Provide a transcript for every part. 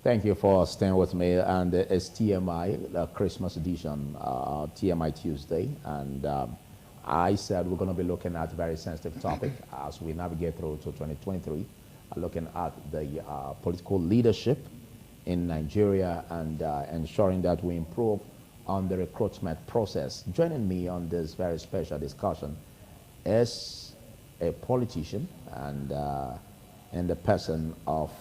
Thank you for staying with me. And it's TMI, the Christmas edition, TMI Tuesday. And I said we're going to be looking at a very sensitive topic as we navigate through to 2023, looking at the political leadership in Nigeria and ensuring that we improve on the recruitment process. Joining me on this very special discussion is a politician and in the person of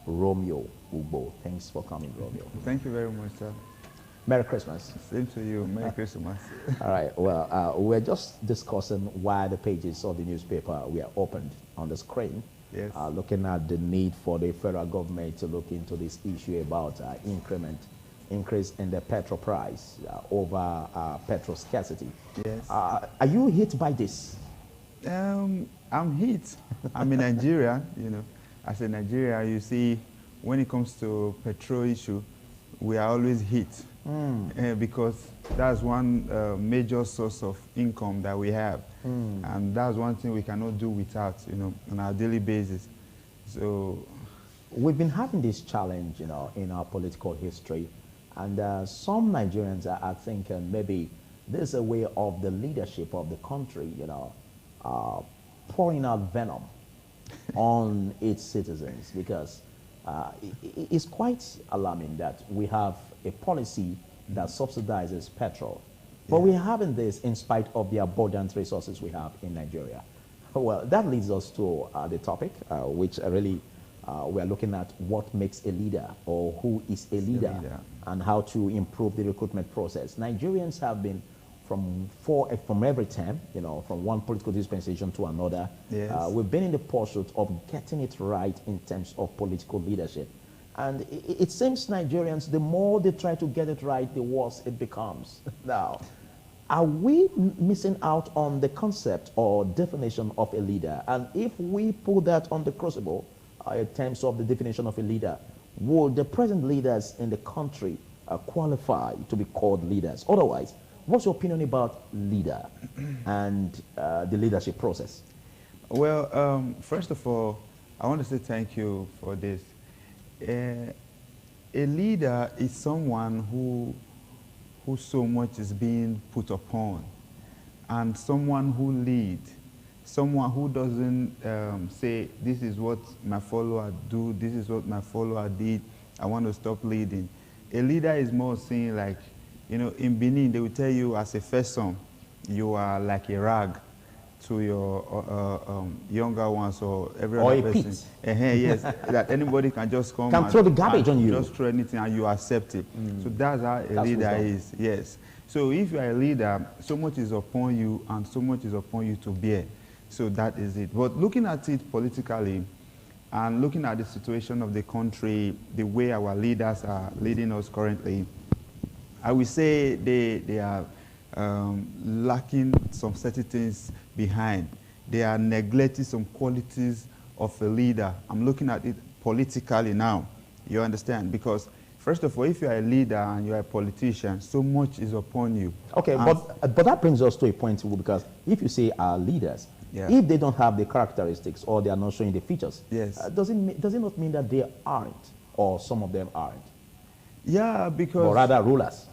Romeo Ugbo. Thanks for coming, Romeo. Thank you very much, sir. Merry Christmas. Same to you. Merry Christmas. All right. Well, we're just discussing why the pages of the newspaper were opened on the screen. Yes. Looking at the need for the federal government to look into this issue about increase in the petrol price over petrol scarcity. Yes. Are you hit by this? I'm hit. I'm in Nigeria, you know. As a Nigeria, you see, when it comes to petrol issue, we are always hit because that's one major source of income that we have. And that's one thing we cannot do without, you know, on our daily basis. So we've been having this challenge, you know, in our political history. And some Nigerians are thinking maybe there's a way of the leadership of the country, you know, pouring out venom on its citizens, because it's quite alarming that we have a policy that subsidizes petrol, but we're having this in spite of the abundant resources we have in Nigeria. Well, that leads us to the topic, which really we're looking at what makes a leader, or who is a leader, and how to improve the recruitment process. Nigerians have been from every term, you know, from one political dispensation to another. Yes. We've been in the pursuit of getting it right in terms of political leadership. And it seems Nigerians, the more they try to get it right, the worse it becomes. Now, are we missing out on the concept or definition of a leader? And if we put that on the crucible in terms of the definition of a leader, would the present leaders in the country qualify to be called leaders? Otherwise, what's your opinion about leader and the leadership process? Well, first of all, I want to say thank you for this. A leader is someone who so much is being put upon, and someone who leads, someone who doesn't say, this is what my follower do, this is what my follower did, I want to stop leading. A leader is more saying, like, you know, in Benin, they will tell you as a first son, you are like a rag to your younger ones or every other person. Yes, that anybody can just come and throw the garbage on you. Just throw anything and you accept it. So that's how a leader is, yes. So if you are a leader, so much is upon you and so much is upon you to bear. So that is it. But looking at it politically and looking at the situation of the country, the way our leaders are leading us currently, I would say they are lacking some certain things behind. They are neglecting some qualities of a leader. I'm looking at it politically now, you understand? Because first of all, if you are a leader and you are a politician, so much is upon you. Okay, but that brings us to a point, because if you say our leaders, if they don't have the characteristics or they are not showing the features, does it not mean that they aren't, or some of them aren't? Yeah, because... Or rather rulers.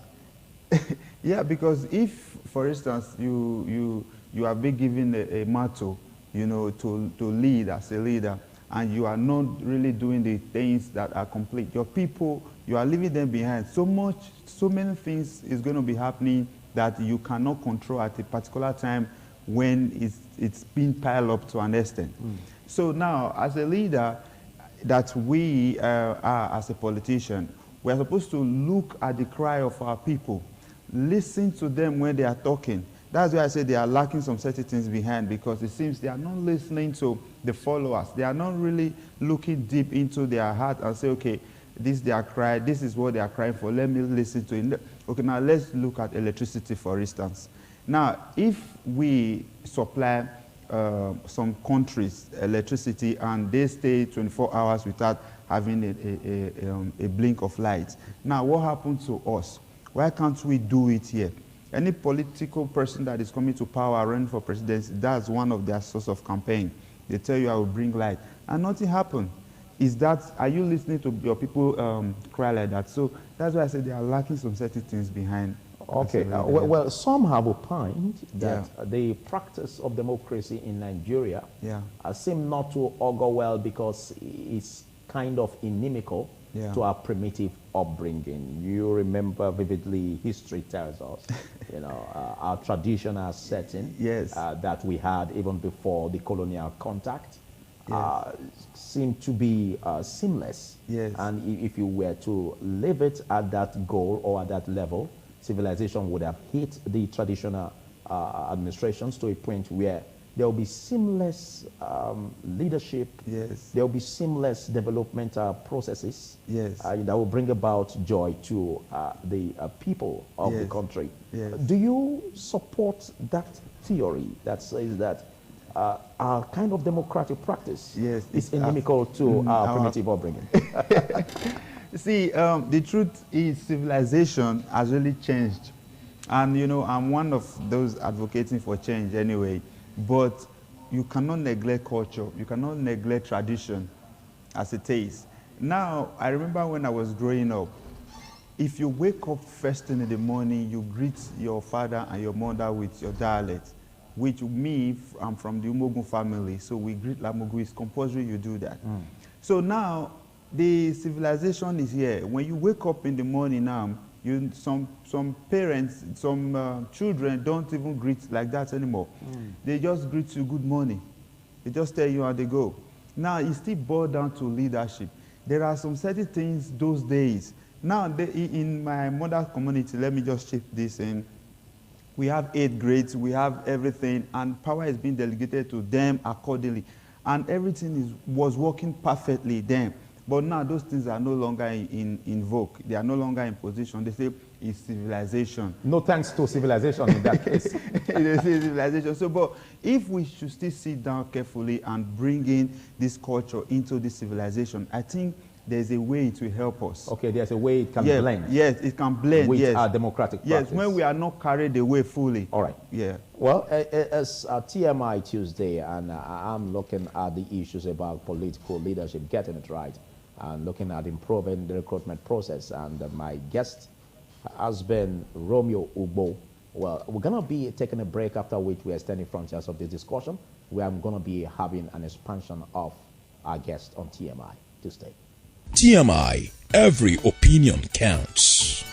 Yeah, because if, for instance, you are being given a motto, you know, to lead as a leader, and you are not really doing the things that are complete, your people, you are leaving them behind. So many things is going to be happening that you cannot control at a particular time when it's being piled up to an extent. So now, as a leader, that we are as a politician, we are supposed to look at the cry of our people, listen to them when they are talking. That's why I say they are lacking some certain things behind, because it seems they are not listening to the followers. They are not really looking deep into their heart and say, okay, this is their cry, this is what they are crying for, let me listen to it. Okay, now let's look at electricity, for instance. Now, if we supply some countries electricity and they stay 24 hours without having a blink of light, now what happens to us? Why can't we do it here? Any political person that is coming to power, running for presidency, that's one of their source of campaign. They tell you, I will bring light. And nothing happened. is that, are you listening to your people cry like that? So that's why I said they are lacking some certain things behind. Okay, well, some have opined that the practice of democracy in Nigeria seem not to augur well because it's kind of inimical to our primitive upbringing. You remember vividly, history tells us, our traditional setting that we had even before the colonial contact seemed to be seamless. And if you were to leave it at that goal or at that level, civilization would have hit the traditional administrations to a point where there will be seamless leadership. There will be seamless developmental processes that will bring about joy to the people of the country. Do you support that theory that says that our kind of democratic practice is inimical to our primitive upbringing? See, the truth is civilization has really changed. And, I'm one of those advocating for change anyway. But you cannot neglect culture. You cannot neglect tradition as it is. Now, I remember when I was growing up, if you wake up first thing in the morning, you greet your father and your mother with your dialect, which me, I'm from the Umogun family, so we greet Lamogu. It's compulsory you do that. So now, the civilization is here. When you wake up in the morning now, some parents, some children don't even greet like that anymore. They just greet you good morning. They just tell you how they go. Now, it still boils down to leadership. There are some certain things those days. Now, in my mother community, let me just chip this in. We have 8 grades, we have everything, and power is being delegated to them accordingly. And everything was working perfectly then. But now those things are no longer in vogue. They are no longer in position. They say it's civilization. No thanks to civilization in that case. They say civilization. So, but if we should still sit down carefully and bring in this culture into this civilization, I think there's a way it will help us. Okay, there's a way it can blend. Yes, it can blend. With our democratic practice. Yes, when we are not carried away fully. All right. Yeah. Well, it's TMI Tuesday, and I'm looking at the issues about political leadership, getting it right, and looking at improving the recruitment process. And my guest has been Romeo Ugbo. Well, we're going to be taking a break, after which we are extending frontiers of this discussion, where I'm going to be having an expansion of our guest on TMI Tuesday. TMI, every opinion counts.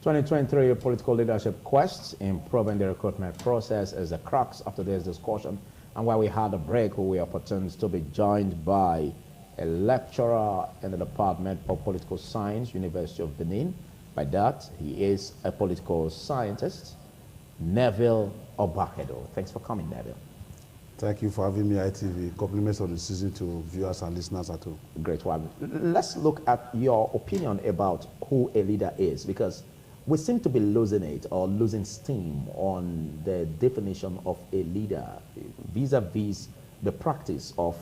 2023 political leadership quest, improving the recruitment process is the crux after this discussion. And while we had a break, we are opportuned to be joined by a lecturer in the Department of Political Science, University of Benin. By that, he is a political scientist, Neville Obakedo. Thanks for coming, Neville. Thank you for having me, ITV. Compliments of the season to viewers and listeners at home. Great one. Let's look at your opinion about who a leader is, because we seem to be losing it or losing steam on the definition of a leader vis-a-vis the practice of,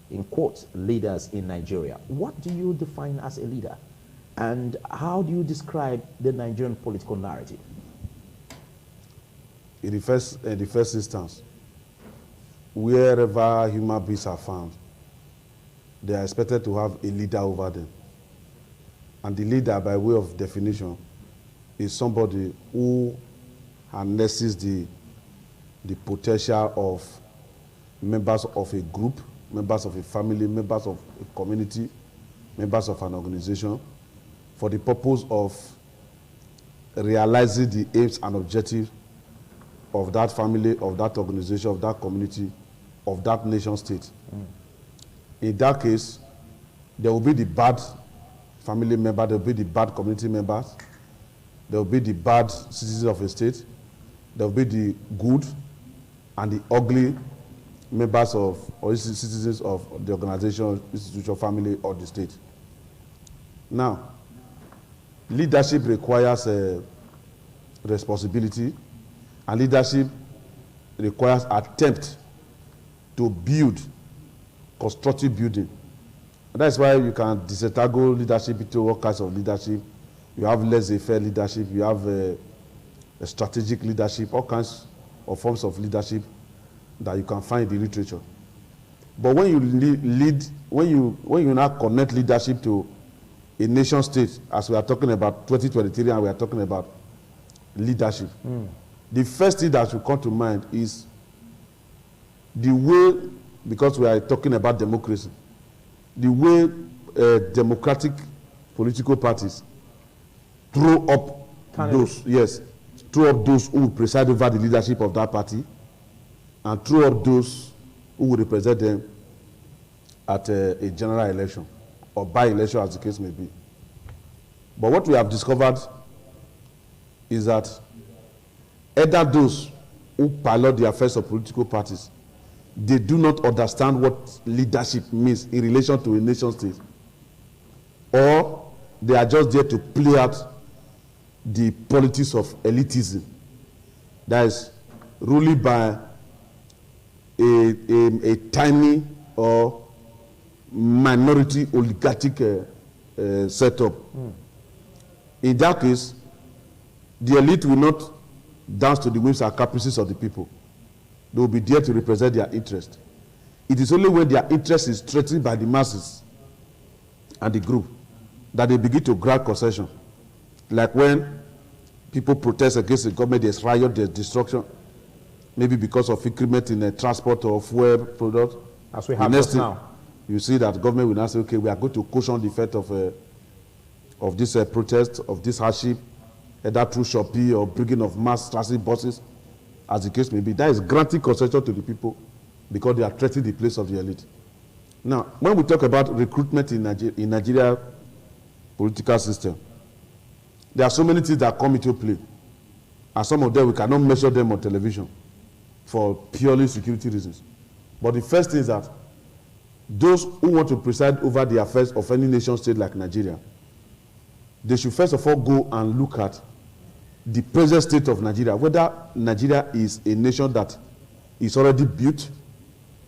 in quotes, leaders in Nigeria. What do you define as a leader? And how do you describe the Nigerian political narrative? In the first instance, wherever human beings are found, they are expected to have a leader over them. And the leader, by way of definition, is somebody who harnesses the potential of members of a group, members of a family, members of a community, members of an organization, for the purpose of realizing the aims and objectives of that family, of that organization, of that community, of that nation state. In that case, there will be the bad family member, there will be the bad community members, there will be the bad citizens of a state, there will be the good and the ugly members of or citizens of the organization, institution, family, or the state. Now, leadership requires responsibility, and leadership requires attempt to build, constructive building. And that's why you can disentangle leadership into all kinds of leadership. You have laissez-faire leadership, you have a strategic leadership, all kinds of forms of leadership that you can find in the literature. But when you lead, when you now connect leadership to a nation state, as we are talking about 2023 and we are talking about leadership, the first thing that should come to mind is the way, because we are talking about democracy, the way democratic political parties throw up those, yes, throw up those who will preside over the leadership of that party, and throw up those who will represent them at a general election or by-election, as the case may be. But what we have discovered is that either those who pilot the affairs of political parties, they do not understand what leadership means in relation to a nation state, or they are just there to play out the politics of elitism, that is ruled by a tiny or minority oligarchic setup. In that case, the elite will not dance to the whims and caprices of the people. They will be there to represent their interest. It is only when their interest is threatened by the masses and the group that they begin to grant concession. Like when people protest against the government, there's riot, there's destruction, maybe because of increment in the transport or fuel products. As we have just now. You see that the government will now say, okay, we are going to caution the effect of this protest, of this hardship, either through Shopee or bringing of mass transit buses, as the case may be. That is granting concession to the people because they are threatening the place of the elite. Now, when we talk about recruitment in Nigeria political system, there are so many things that come into play. And some of them, we cannot measure them on television for purely security reasons. But the first thing is that those who want to preside over the affairs of any nation state like Nigeria, they should first of all go and look at the present state of Nigeria, whether Nigeria is a nation that is already built,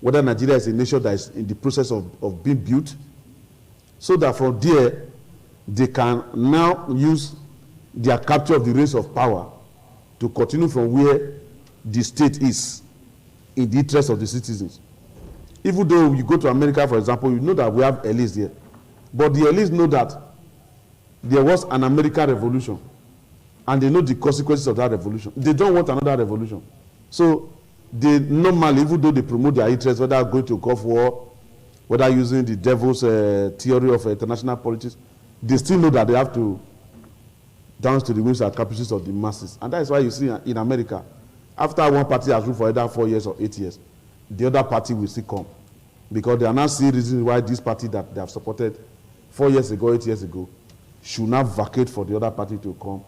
whether Nigeria is a nation that is in the process of being built, so that from there, they can now use their capture of the reins of power to continue from where the state is in the interest of the citizens. Even though you go to America, for example, you know that we have elites here. But the elites know that there was an American revolution, and they know the consequences of that revolution. They don't want another revolution. So they normally, even though they promote their interests, whether going to Gulf War, whether using the devil's theory of international politics, they still know that they have to dance to the whims and caprices of the masses. And that is why you see in America, after one party has ruled for either 4 years or 8 years, the other party will still come. Because they are now seeing reasons why this party that they have supported 4 years ago, 8 years ago, should not vacate for the other party to come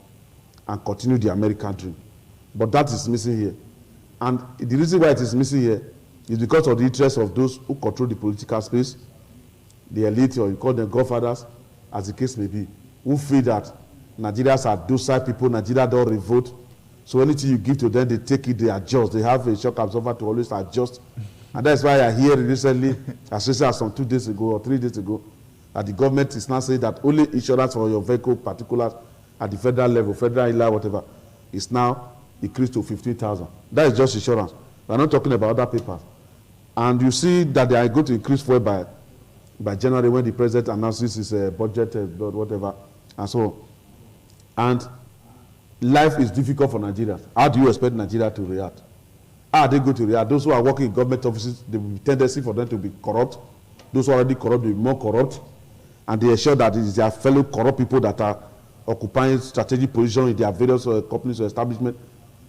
and continue the American dream. But that is missing here. And the reason why it is missing here is because of the interest of those who control the political space, the elite, or you call them godfathers, as the case may be, who feel that Nigerians are docile people, Nigeria don't revolt. So anything you give to them, they take it, they adjust. They have a shock absorber to always adjust. And that's why I hear recently, as recently as some 2 days ago or 3 days ago, that the government is now saying that only insurance for your vehicle, particulars at the federal level, federal illa, whatever, is now increased to 15,000. That is just insurance. We're not talking about other papers. And you see that they are going to increase fuel by January when the president announces his budget, whatever, and so on. And life is difficult for Nigerians. How do you expect Nigeria to react? How are they going to react? Those who are working in government offices, there will be tendency for them to be corrupt. Those who are already corrupt will be more corrupt. And they ensure that it is their fellow corrupt people that are occupying strategic positions in their various companies or establishments,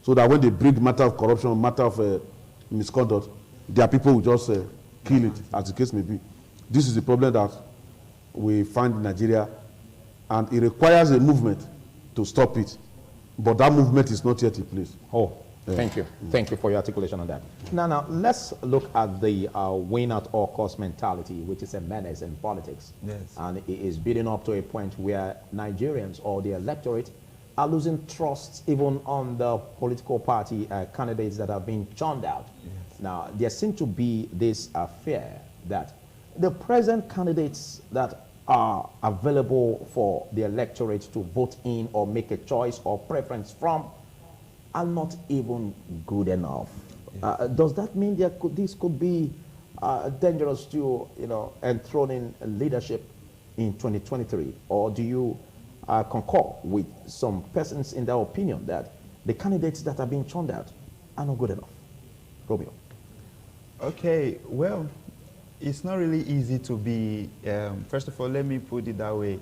so that when they bring matter of corruption, matter of misconduct, their people will just kill it, as the case may be. This is the problem that we find in Nigeria, and it requires a movement to stop it. But that movement is not yet in place. Oh, thank you. Thank you for your articulation on that. Now, let's look at the win at all cost mentality, which is a menace in politics. Yes. And it is building up to a point where Nigerians or the electorate are losing trust even on the political party candidates that have been churned out. Yes. Now, there seems to be this fear that the present candidates that are available for the electorate to vote in or make a choice or preference from are not even good enough. Yes. Does that mean this could be dangerous to, enthroning leadership in 2023? Or do you concur with some persons in their opinion that the candidates that are being churned out are not good enough? Romeo. Okay, well, it's not really easy to be, first of all, let me put it that way.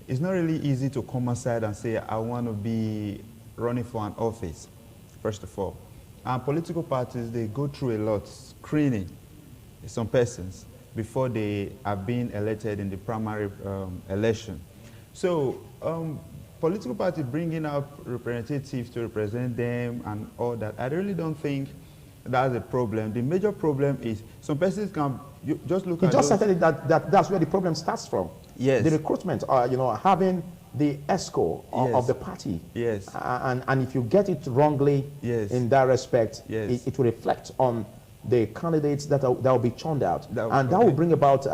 It's not really easy to come aside and say, I want to be running for an office, first of all. And political parties, they go through a lot, screening some persons before they are being elected in the primary election. So, political parties bringing up representatives to represent them and all that, I really don't think that's a problem. The major problem is some persons can just look at. You just said that's where the problem starts from. Yes. The recruitment, having the ESCO of the party. Yes. And if you get it wrongly in that respect, it will reflect on the candidates that will be churned out. That will bring about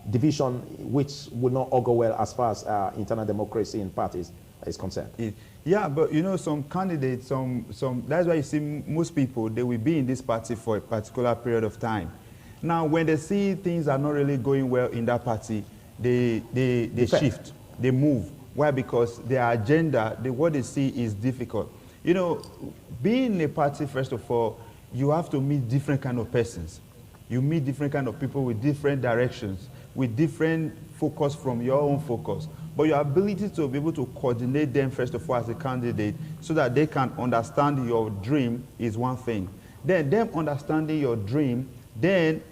division, which will not augur well as far as internal democracy in parties is concerned. Yeah, but some candidates, that's why you see most people, they will be in this party for a particular period of time. Now, when they see things are not really going well in that party, they shift, they move. Why? Because their agenda, what they see is difficult. Being in a party, first of all, you have to meet different kind of persons. You meet different kind of people with different directions, with different focus from your own focus. But your ability to be able to coordinate them, first of all, as a candidate, so that they can understand your dream is one thing. Then them understanding your dream, then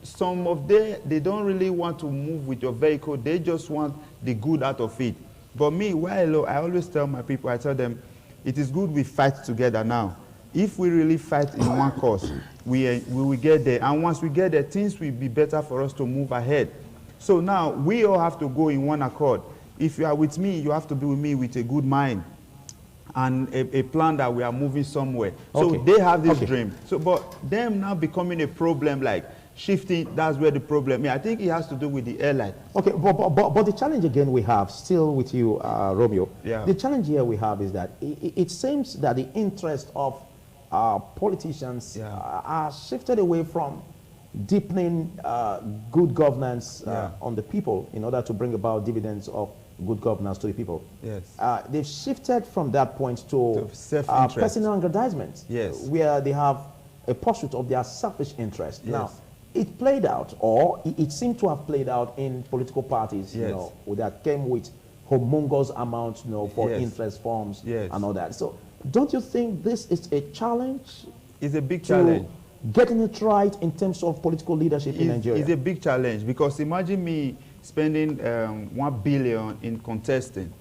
some of them, they don't really want to move with your vehicle. They just want the good out of it. But me, I always tell my people, I tell them, it is good we fight together now. If we really fight in one cause, we will get there. And once we get there, things will be better for us to move ahead. So now, we all have to go in one accord. If you are with me, you have to be with me with a good mind and a plan that we are moving somewhere. So they have this dream. So, but them now becoming a problem, like shifting, that's where the problem is. I think it has to do with the airline. Okay, but the challenge again we have, still with you, Romeo, the challenge here we have is that it seems that the interest of politicians are shifted away from deepening good governance on the people in order to bring about dividends of good governance to the people. Yes. They've shifted from that point to personal aggrandizement, where they have a pursuit of their selfish interest. Now, it played out, or it seemed to have played out in political parties, that came with humongous amounts, for interest forms and all that. So, don't you think this is a challenge? It's a big challenge. Getting it right in terms of political leadership in Nigeria? It's a big challenge, because imagine me spending 1 billion in contesting.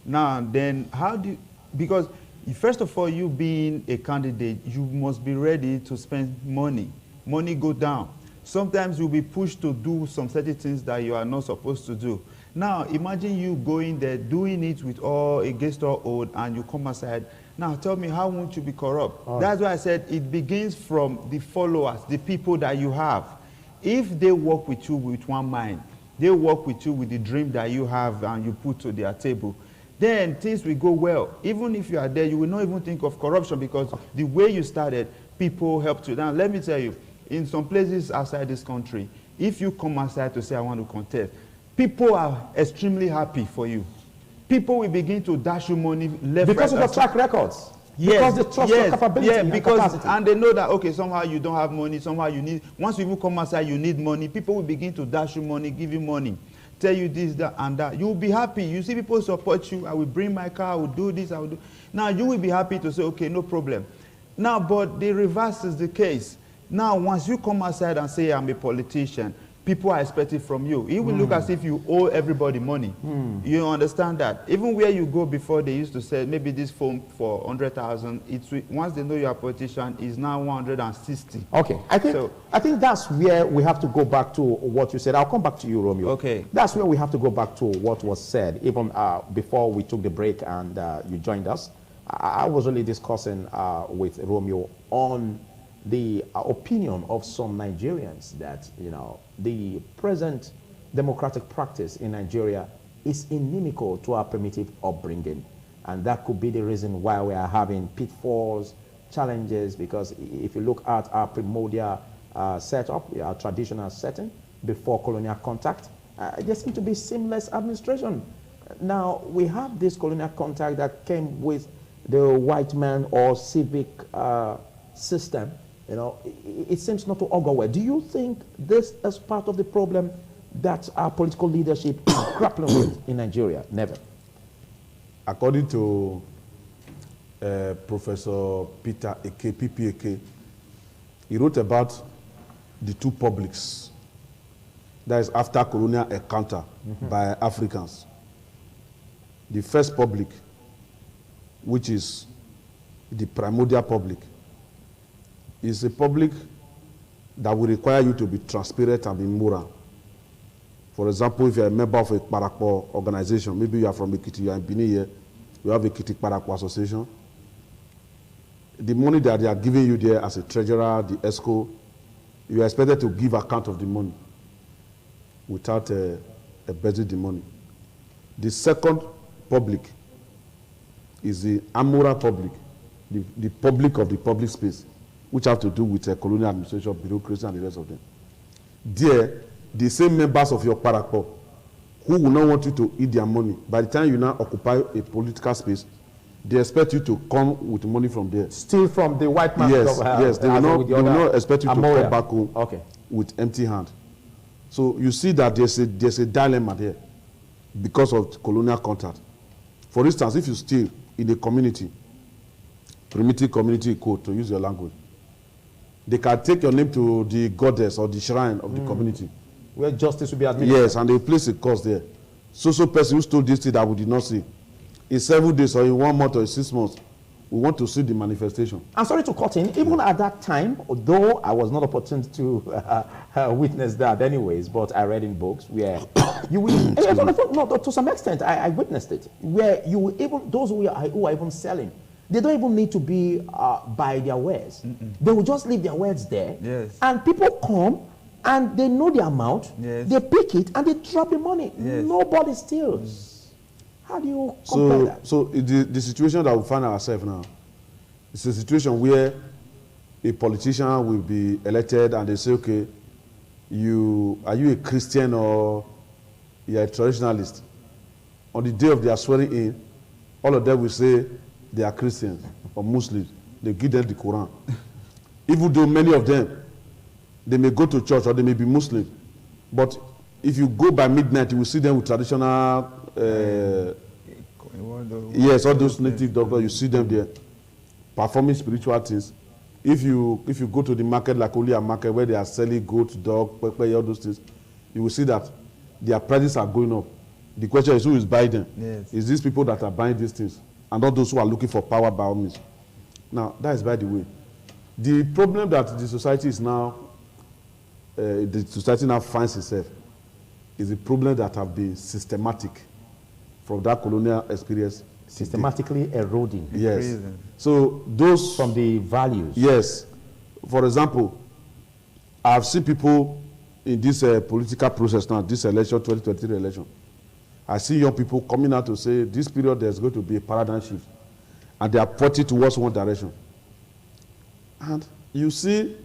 Now, then how do you, because first of all, you being a candidate, you must be ready to spend money. Money go down. Sometimes you'll be pushed to do some certain things that you are not supposed to do. Now, imagine you going there, doing it with against all odds, and you come aside. Now, tell me, how won't you be corrupt? That's why I said it begins from the followers, the people that you have. If they work with you with one mind, they work with you with the dream that you have and you put to their table, then things will go well. Even if you are there, you will not even think of corruption, because the way you started, people helped you. Now, let me tell you, in some places outside this country, if you come outside to say, I want to contest, people are extremely happy for you. People will begin to dash you money left, because of your track records. Because they trust your capability and capacity. And they know that, okay, somehow you don't have money, somehow you need, once you even come outside, you need money. People will begin to dash you money, give you money, tell you this, that, and that. You will be happy. You see people support you. I will bring my car, I will do this, I will do. Now, you will be happy to say, okay, no problem. Now, but the reverse is the case. Now, once you come outside and say, I'm a politician, people are expecting from you. It will look as if you owe everybody money. You understand that? Even where you go before, they used to say, maybe this phone for 100,000, once they know you're a politician, is now 160. Okay, I think that's where we have to go back to what you said. I'll come back to you, Romeo. Okay. That's where we have to go back to what was said, even before we took the break and you joined us. I was really discussing with Romeo on the opinion of some Nigerians that, the present democratic practice in Nigeria is inimical to our primitive upbringing. And that could be the reason why we are having pitfalls, challenges, because if you look at our primordial set up, a traditional setting before colonial contact. There seems to be seamless administration. Now, we have this colonial contact that came with the white man or civic system. You know, it seems not to augur well. Do you think this is part of the problem that our political leadership is grappling with in Nigeria? Never. According to Professor Peter Eke, PPAK, he wrote about the two publics. That is after colonial encounter by Africans. The first public, which is the primordial public, is a public that will require you to be transparent and be moral. For example, if you're a member of a Parakpo organization, maybe you are from Ekiti, you are in Benin here, you have a Ekiti Parakpo Association. The money that they are giving you there as a treasurer, the ESCO, you are expected to give account of the money without embezzling the money. The second public is the amoral public, the public of the public space, which have to do with colonial administration, bureaucracy, and the rest of them. There, the same members of your Parakpo who will not want you to eat their money, by the time you now occupy a political space, they expect you to come with money from there. Steal from the white man? Yes, yes. They will not expect you to come back home with empty hand. So you see that there's a dilemma there because of colonial contact. For instance, if you steal in a community, primitive community code, to use your language, they can take your name to the goddess or the shrine of the community. Where justice will be administered. Yes, and they place a cost there. So person who stole this thing that we did not see, in 7 days or in 1 month or in 6 months, we want to see the manifestation. I'm sorry to cut in. Even at that time, although I was not opportune to witness that anyways, but I read in books where you will, no, to some extent, I witnessed it, where you will even, those who are even selling, they don't even need to be by their wares. They will just leave their wares there. Yes. And people come and they know the amount, they pick it and they drop the money. Nobody steals. How do you compare that? So the situation that we find ourselves now is a situation where a politician will be elected and they say, okay, are you a Christian or you're a traditionalist? On the day of their swearing in, all of them will say they are Christians or Muslims. They give them the Quran. Even though many of them, they may go to church or they may be Muslim. But if you go by midnight, you will see them with traditional yes, all those native doctors, you see them there performing spiritual things. If you go to the market like only a market where they are selling goat, dog, pepper, all those things, you will see that their prices are going up. The question is, who is buying them? Yes. Is these people that are buying these things, and not those who are looking for power by all means? Now, that is by the way. The problem that the society is now, the society now finds itself, is a problem that have been systematic from that colonial experience. Systematically eroding. Yes. So those from the values. Yes. For example, I've seen people in this political process now, this election, 2023 election. I see young people coming out to say this period there's going to be a paradigm shift, and they are pointing towards one direction. And you see,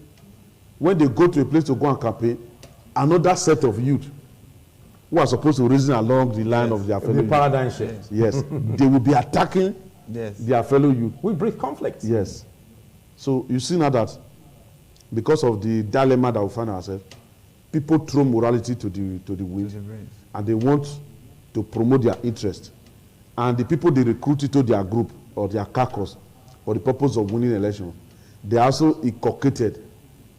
when they go to a place to go and campaign, another set of youth who are supposed to reason along the line of their fellow youth. The paradigm shift. Yes. They will be attacking their fellow youth. We breed conflict. Yes. So you see now that because of the dilemma that we find ourselves, people throw morality to the wind, and they want to promote their interest. And the people they recruit into their group or their caucus for the purpose of winning election, they are also inculcated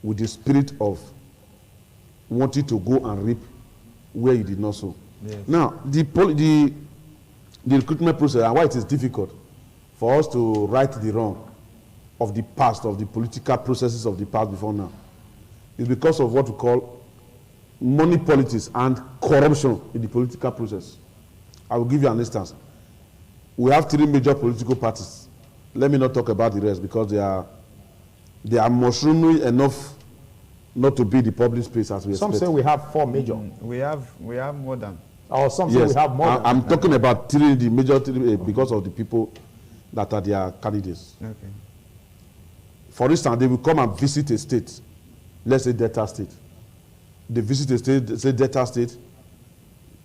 with the spirit of wanting to go and reap where you did not sow. Yes. Now, the recruitment process and why it is difficult for us to right the wrong of the past, of the political processes of the past before now, is because of what we call money politics and corruption in the political process. I will give you an instance. We have 3 major political parties. Let me not talk about the rest because they are mushrooming enough not to be the public space as we expect. Some say we have 4 major. We have more than. Or some say we have more than. I'm talking about 3, the major 3, because of the people that are their candidates. Okay. For instance, they will come and visit a state. let's say Delta State. They visit a state, say Delta State,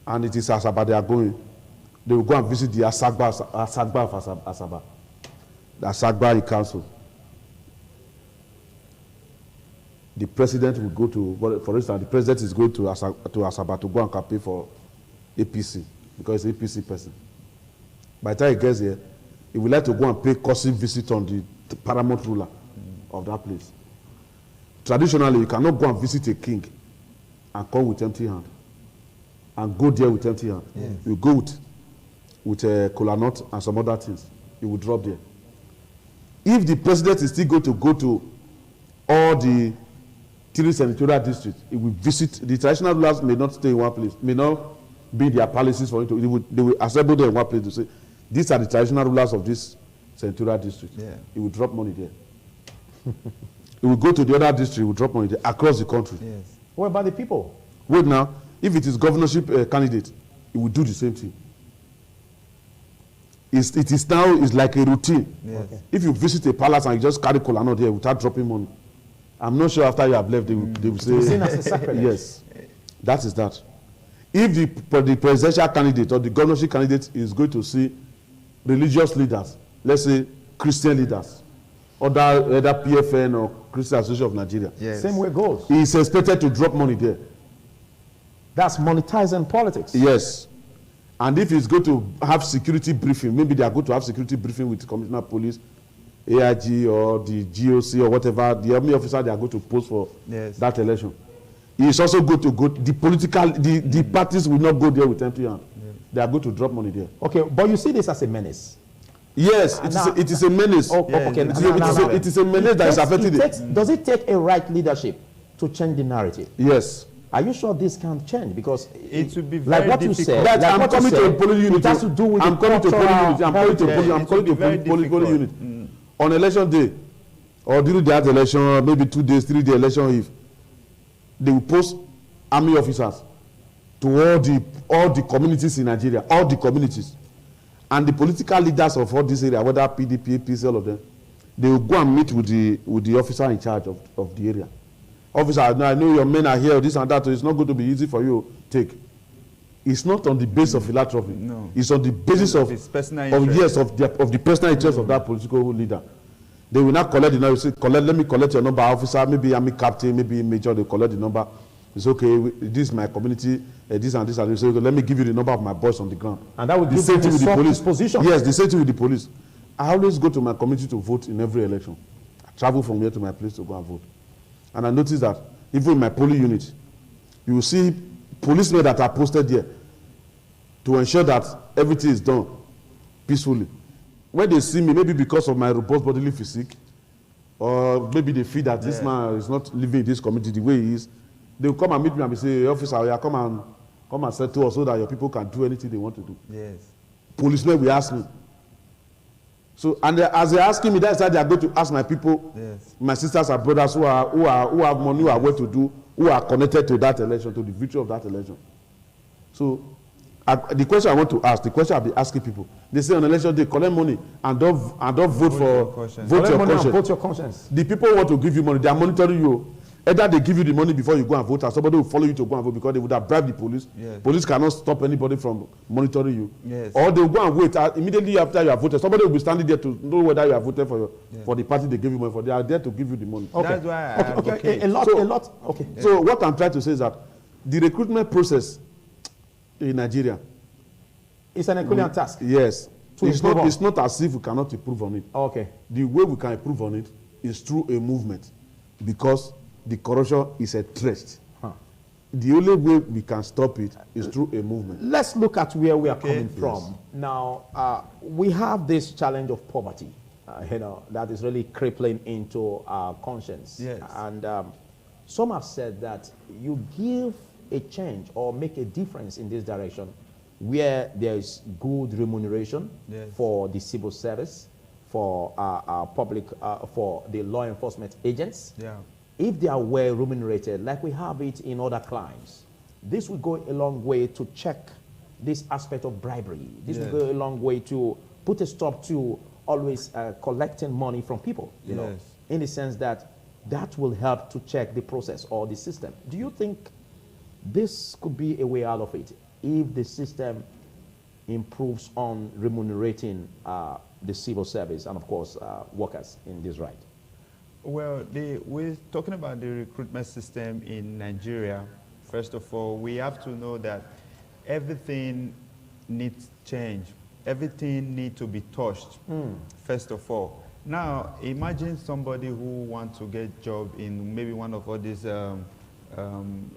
and it is Asaba they are going. They will go and visit the Asagba of Asaba. The Asagba Council. The president will go to, for instance, the president is going to Asaba to go and campaign for APC, because it's APC person. By the time he gets here, he would like to go and pay cousin visit on the paramount ruler of that place. Traditionally, you cannot go and visit a king and come with empty hand, and go there with empty hand. Yes. You go with kola nut and some other things. You will drop there. If the president is still going to go to all the 3 senatorial districts, he will visit. The traditional rulers may not stay in one place, may not be their palaces for him to. They will assemble there in one place to say, these are the traditional rulers of this senatorial district. Yeah. He will drop money there. He will go to the other district, he will drop money there across the country. Yes. What about the people? Wait now, if it is governorship candidate, he will do the same thing. It is now like a routine. Yes. Okay. If you visit a palace and you just carry kola nut there without dropping money, I'm not sure after you have left, they will say, seen as a sacrilege. Yes, that is that. If the presidential candidate or the governorship candidate is going to see religious leaders, let's say Christian leaders, other PFN or Christian Association of Nigeria, yes. Same way it goes. He is expected to drop money there. That's monetizing politics. Yes. And if he's going to have security briefing, maybe they are going to have security briefing with the Commissioner of Police, AIG or the GOC or whatever, the army officer they are going to post for that election. He is also going to go, the parties will not go there with empty hand. They are going to drop money there. Okay, but you see this as a menace. Yes, it is a menace. Oh, okay, it is a menace that is affecting it. Does it take a right leadership to change the narrative? Yes. Are you sure this can change? Because it would be very like what difficult. You said, like I'm coming to a polling unit. It has to do with I'm coming to polling unit. I'm coming to polling unit. On election day, or during that election, maybe 2 days, 3 day election, if they will post army officers to all the communities in Nigeria, all the communities, and the political leaders of all this area, whether PDP, APC, all of them, they will go and meet with the officer in charge of the area. Officer, I know your men are here, this and that, so it's not going to be easy for you to take. It's not on the basis of philanthropy. No. It's on the basis of the personal interest of that political leader. They will not collect the number. Say, let me collect your number, officer. Maybe I'm a captain, maybe a major. They collect the number. It's okay. This is my community. This and this and this. So let me give you the number of my boys on the ground. And that would be the same thing with the police. Position. Yes, the same thing with the police. I always go to my community to vote in every election. I travel from here to my place to go and vote. And I notice that even in my polling unit, you will see policemen that are posted there to ensure that everything is done peacefully. When they see me, maybe because of my robust bodily physique, or maybe they feel that this man is not living in this community the way he is, they will come and meet me and say, officer, yeah, come and settle us so that your people can do anything they want to do. Yes. Policemen will ask me. So, and as they're asking me, that's why they are going to ask my people, my sisters and brothers who have money, who are well to do, who are connected to that election, to the victory of that election. So, the question I want to ask, the question I'll be asking people, they say on election day, collect money and don't vote for your conscience. The people want to give you money, they are monitoring you. Either they give you the money before you go and vote, or somebody will follow you to go and vote because they would have bribed the police. Yes. Police cannot stop anybody from monitoring you. Yes. Or they will go and wait immediately after you have voted. Somebody will be standing there to know whether you have voted for the party they gave you money for. They are there to give you the money. Okay. That's why a lot. Okay. So what I'm trying to say is that the recruitment process in Nigeria, it's an Herculean task. Yes. It's not as if we cannot improve on it. Okay. The way we can improve on it is through a movement, because the corruption is a threat. The only way we can stop it is through a movement. Let's look at where we are coming from. Now, we have this challenge of poverty, that is really crippling into our conscience. Yes. And some have said that you give a change or make a difference in this direction where there is good remuneration for the civil service, for public, for the law enforcement agents. Yeah. If they are well remunerated, like we have it in other climes, this will go a long way to check this aspect of bribery. This will go a long way to put a stop to always collecting money from people, you know, in the sense that that will help to check the process or the system. Do you think this could be a way out of it if the system improves on remunerating the civil service and, of course, workers in this right? Well, we're talking about the recruitment system in Nigeria. First of all, we have to know that everything needs change. Everything needs to be touched, first of all. Now, imagine somebody who wants to get a job in maybe one of all these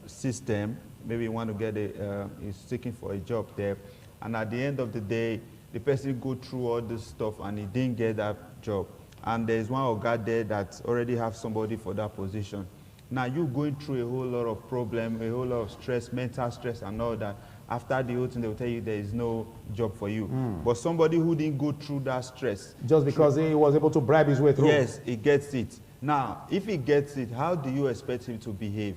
system, maybe want to get is seeking for a job there, and at the end of the day, the person go through all this stuff and he didn't get that job. And there's one Oga there that already have somebody for that position. Now you going through a whole lot of problem, a whole lot of stress, mental stress and all that. After the whole thing, they will tell you there is no job for you. But somebody who didn't go through that stress. Just because he was able to bribe his way through? Yes, he gets it. Now, if he gets it, how do you expect him to behave?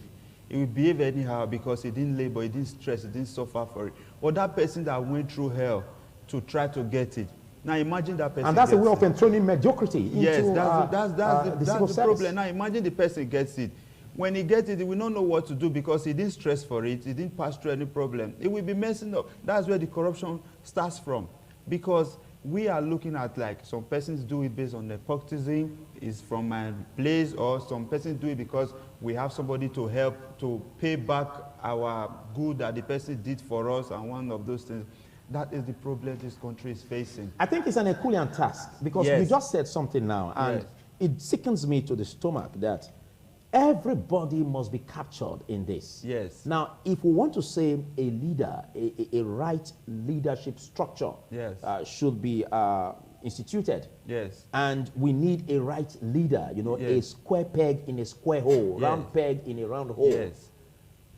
He will behave anyhow because he didn't labor, he didn't stress, he didn't suffer for it. Or that person that went through hell to try to get it. Now imagine that person. And that's a way of enthroning mediocrity into yes, that's the problem. Now imagine the person gets it. When he gets it, he will not know what to do because he didn't stress for it, he didn't pass through any problem. It will be messing up. That's where the corruption starts from. Because we are looking at like some persons do it based on nepotism, is from my place, or some persons do it because we have somebody to help to pay back our good that the person did for us and one of those things. That is the problem this country is facing. I think it's an Herculean task because yes. you just said something now, and yes. it sickens me to the stomach that everybody must be captured in this. Yes. Now, if we want to say a leader, a right leadership structure yes. Should be instituted. Yes. And we need a right leader, you know, yes. a square peg in a square hole, yes. round peg in a round hole. Yes.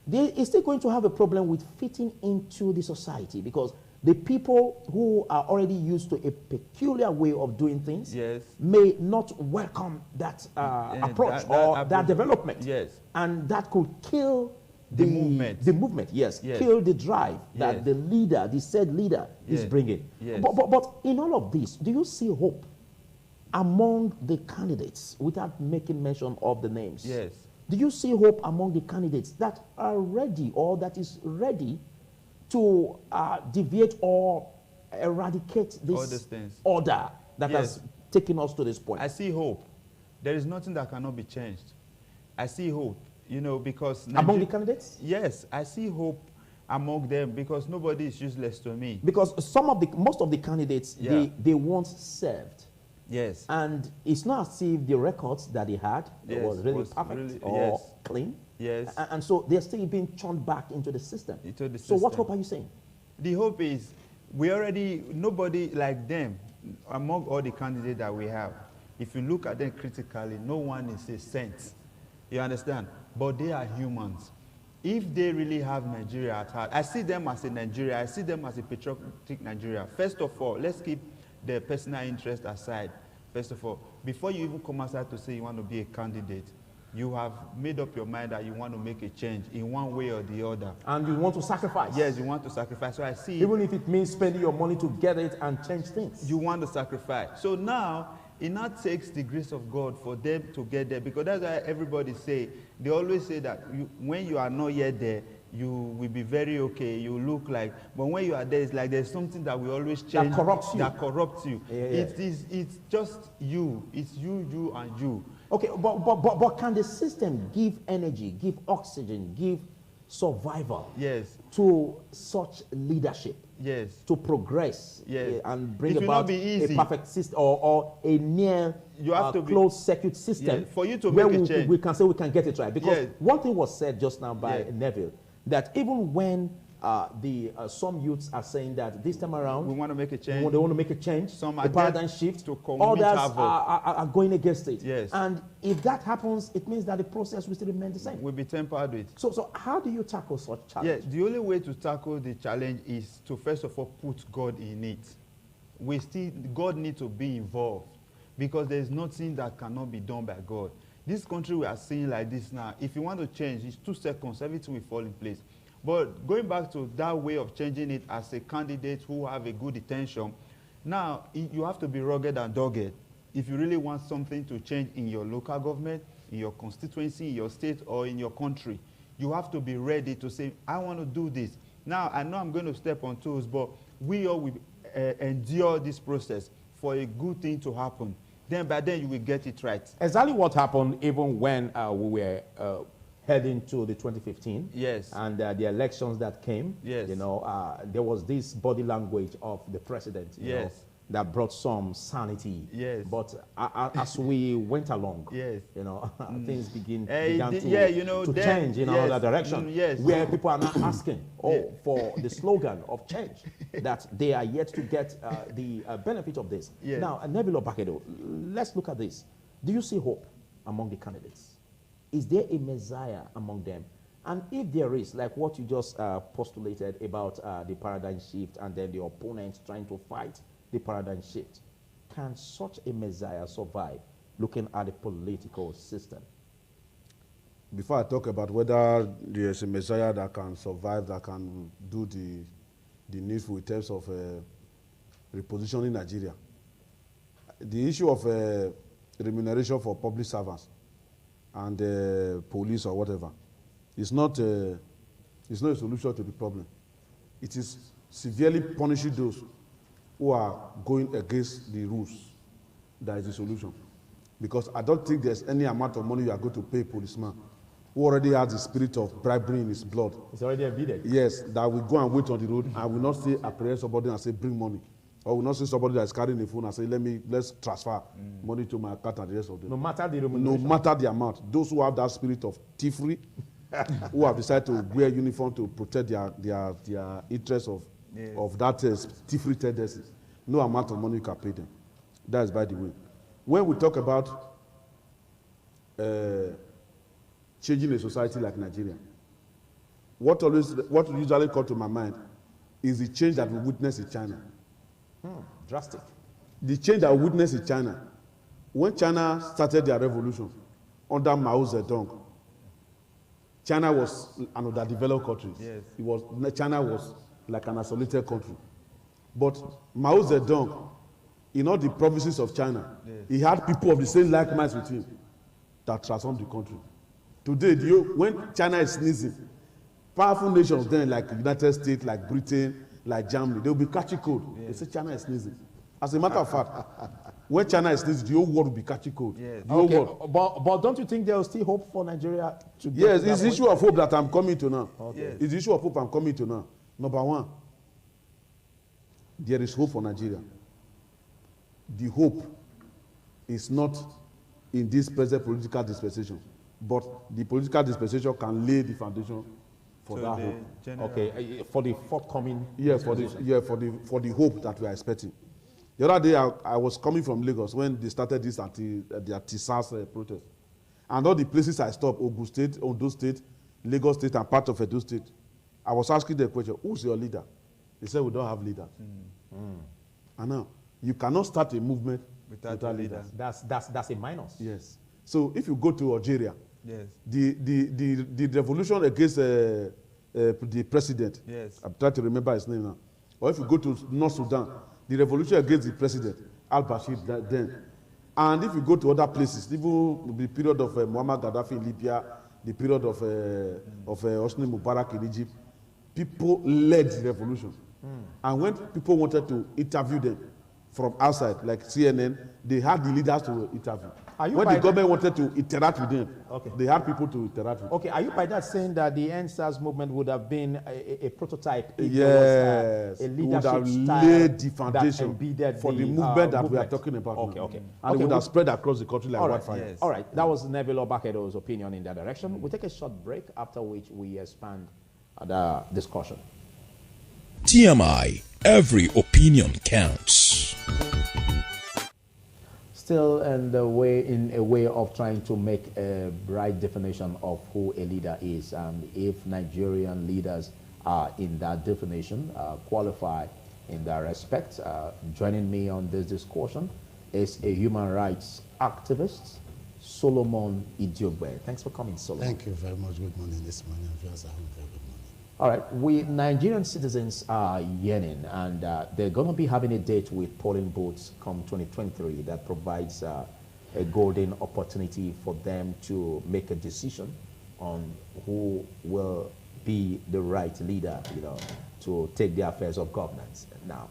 They are still going to have a problem with fitting into the society because the people who are already used to a peculiar way of doing things yes. may not welcome that approach or that development. Yes. And that could kill the movement. The movement, yes. Yes. Kill the drive that yes. the leader, the said leader, yes. is bringing. Yes. But in all of this, do you see hope among the candidates without making mention of the names? Yes. Do you see hope among the candidates that are ready or that is ready to deviate or eradicate this order that yes. has taken us to this point? I see hope. There is nothing that cannot be changed. I see hope, you know, because... Among the candidates? Yes, I see hope among them because nobody is useless to me. Because most of the candidates, yeah. they once served. Yes. And it's not as if the records that they had yes. was really perfect or yes. clean. Yes. And so they're still being churned back into the system. So what hope are you saying? The hope is nobody like them, among all the candidates that we have, if you look at them critically, no one is a saint. You understand? But they are humans. If they really have Nigeria at heart, I see them as a Nigeria, I see them as a patriotic Nigeria. First of all, let's keep the personal interest aside. First of all, before you even come outside to say you want to be a candidate, you have made up your mind that you want to make a change in one way or the other. And you want to sacrifice. Yes, you want to sacrifice. So I see... Even if it means spending your money to get it and change things. You want to sacrifice. So now, it now takes the grace of God for them to get there. Because that's why everybody say, they always say that when you are not yet there, you will be very okay, you look like, but when you are there, it's like there's something that will always change. That corrupts you. That corrupts you. Yeah, yeah. It's just you. It's you, and you. Okay, but can the system give energy, give oxygen, give survival yes. to such leadership? Yes. To progress yes. And bring about a perfect system or a near closed circuit system yes. For you to make a change. We can say we can get it right. Because yes. one thing was said just now by yes. Neville, that even when some youths are saying that this time around we want to make a change, they want to make a change, some the paradigm shift, to others are going against it. Yes. And if that happens, it means that the process will still remain the same. Will be tempered with. So how do you tackle such challenge? Yes, the only way to tackle the challenge is to first of all put God in it. God needs to be involved because there is nothing that cannot be done by God. This country we are seeing like this now, if you want to change, it's 2 seconds, everything will fall in place. But going back to that way of changing it as a candidate who have a good intention, now you have to be rugged and dogged. If you really want something to change in your local government, in your constituency, in your state, or in your country, you have to be ready to say, I want to do this. Now, I know I'm going to step on toes, but we all will endure this process for a good thing to happen. Then by then you will get it right. Exactly what happened even when we were heading to the 2015. Yes. And the elections that came. Yes. You know, there was this body language of the president. You know, that brought some sanity. Yes. But as we went along, yes, you know, things began to change in another direction. Yes. Where people are now asking, for the slogan of change, that they are yet to get the benefit of this. Yes. Now, Nebilo Bakedo, let's look at this. Do you see hope among the candidates? Is there a messiah among them? And if there is, like what you just postulated about the paradigm shift and then the opponents trying to fight the paradigm shift, can such a messiah survive looking at the political system? Before I talk about whether there's a messiah that can survive, that can do the needful in terms of repositioning Nigeria, the issue of remuneration for public servants and police or whatever is not a solution to the problem. It is severely punishing those who are going against the rules that is the solution. Because I don't think there's any amount of money you are going to pay a policeman who already has the spirit of bribery in his blood. It's already embedded. Yes, that will go and wait on the road and will not say apprehend somebody and say bring money. Or will not see somebody that is carrying the phone and say let's transfer money to my account and the rest of them. No matter the remuneration. No matter the amount. Those who have that spirit of thievery, who have decided to wear uniform to protect their interests of that thievery tendency, no amount of money you can pay them. That is by the way. When we talk about changing a society like Nigeria, what usually comes to my mind is the change that we witnessed in China. Drastic. The change that we witnessed in China, when China started their revolution under Mao Zedong, China was an underdeveloped country. Yes. China was like an isolated country. But Mao Zedong, in all the provinces of China, he had people of the same like minds with him that transformed the country. Today, when China is sneezing, powerful nations then like the United States, like Britain, like Germany, they will be catching cold. They say China is sneezing. As a matter of fact, when China is sneezing, the whole world will be catching cold. Yes. The whole world. But don't you think there is still hope for Nigeria to get Yes, to it's that the issue point? of hope that I'm coming to now. Okay. Yes. It's the issue of hope I'm coming to now. Number one, there is hope for Nigeria. The hope is not in this present political dispensation, but the political dispensation can lay the foundation for So that the hope. general- Okay, for the forthcoming. For the hope that we are expecting. The other day, I was coming from Lagos when they started this the anti-SARS protest, and all the places I stopped, Ogun State, Ondo State, Lagos State, and part of Edo State, I was asking the question, "Who's your leader?" They said, "We don't have leaders." And now you cannot start a movement Without without a leader. leaders. That's a minus. Yes. So if you go to Algeria, Yes. the revolution against the president, Yes. I'm trying to remember his name now. Or if you go to North Sudan, the revolution against the president, al-Bashir then. And if you go to other places, even the period of Muammar Gaddafi in Libya, the period of Hosni Mubarak in Egypt, people led the revolution. And when people wanted to interview them from outside, like CNN, they had the leaders to interview. When the government wanted to interact with them, they had people to interact with. Okay, are you by that saying that the NSAS movement would have been a prototype? If Yes, there was, it would have leadership style laid the that foundation embedded for the movement that we are movement. talking about Okay, now. okay. And it would have spread across the country like All right, wildfire. yes. all right. That was Nebilo Bakedo's opinion in that direction. We'll take a short break, after which we expand the discussion. TMI, every opinion counts. Still in a way of trying to make a right definition of who a leader is, and if Nigerian leaders are in that definition, qualify in that respect. Joining me on this discussion is a human rights activist, Solomon Idiogbe. Thanks for coming, Solomon. Thank you very much. Good morning this morning. Viewers at home, very good morning. All right, we Nigerian citizens are yearning, and they're going to be having a date with polling booths come 2023 that provides a golden opportunity for them to make a decision on who will be the right leader, to take the affairs of governance. Now,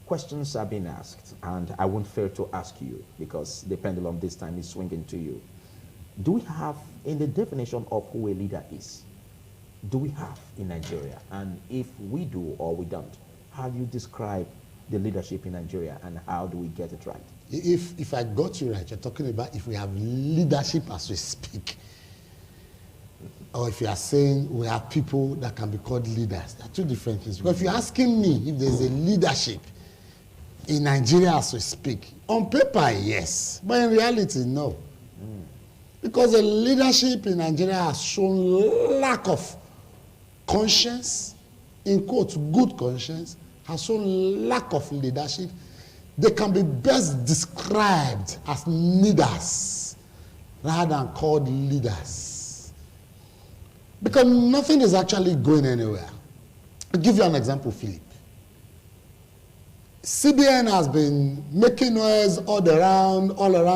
questions are being asked, and I won't fail to ask you because the pendulum this time is swinging to you. Do we have, in the definition of who a leader is, do we have in Nigeria? And if we do or we don't, how do you describe the leadership in Nigeria and how do we get it right? If I got you right, you're talking about if we have leadership as we speak. Or if you are saying we have people that can be called leaders. There are two different things. But if you're asking me if there's a leadership in Nigeria as we speak, on paper, yes. But in reality, no. Because the leadership in Nigeria has shown lack of conscience, in quotes, good conscience, has shown lack of leadership. They can be best described as leaders rather than called leaders. Because nothing is actually going anywhere. I'll give you an example, Philip. CBN has been making noise all around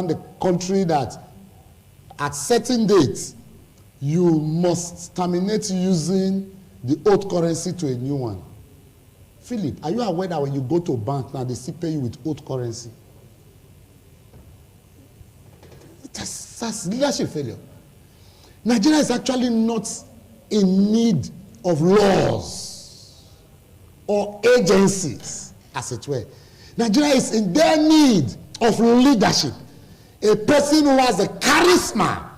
the country that at certain dates, you must terminate using the old currency to a new one. Philip, are you aware that when you go to a bank now, they still pay you with old currency? That's leadership failure. Nigeria is actually not in need of laws or agencies, as it were. Nigeria is in their need of leadership. A person who has the charisma,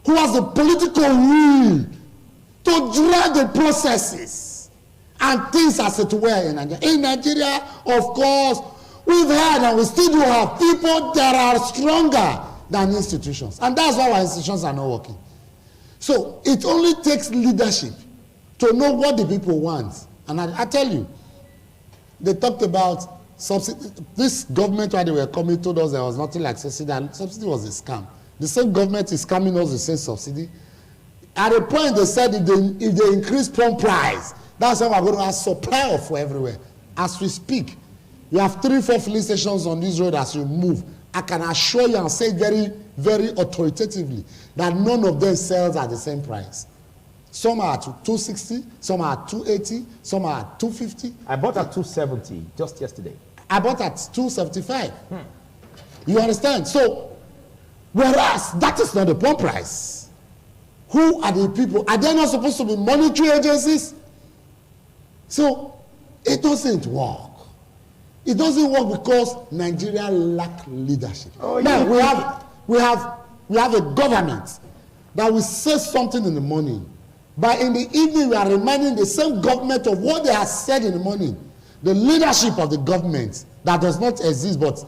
who has the political will to drive the processes and things as it were in Nigeria. In Nigeria, of course, we've had and we still do have people that are stronger than institutions. And that's why our institutions are not working. So it only takes leadership to know what the people want. And I tell you, they talked about subsidy. This government, while they were coming, told us there was nothing like subsidy, and subsidy was a scam. The same government is scamming us the same subsidy. At a point, they said if they increase pump price, that's why we're going to have supply of fuel everywhere. As we speak, you have 3-4 filling stations on this road as you move. I can assure you and say very, very authoritatively that none of them sells at the same price. Some are at 260, some are at 280, some are at 250. I bought at 270 just yesterday. I bought at 275. You understand? So, whereas that is not the pump price. Who are the people? Are they not supposed to be monetary agencies? So, it doesn't work. It doesn't work because Nigeria lacks leadership. Oh, now, we have a government that will say something in the morning. But in the evening, we are reminding the same government of what they have said in the morning. The leadership of the government that does not exist but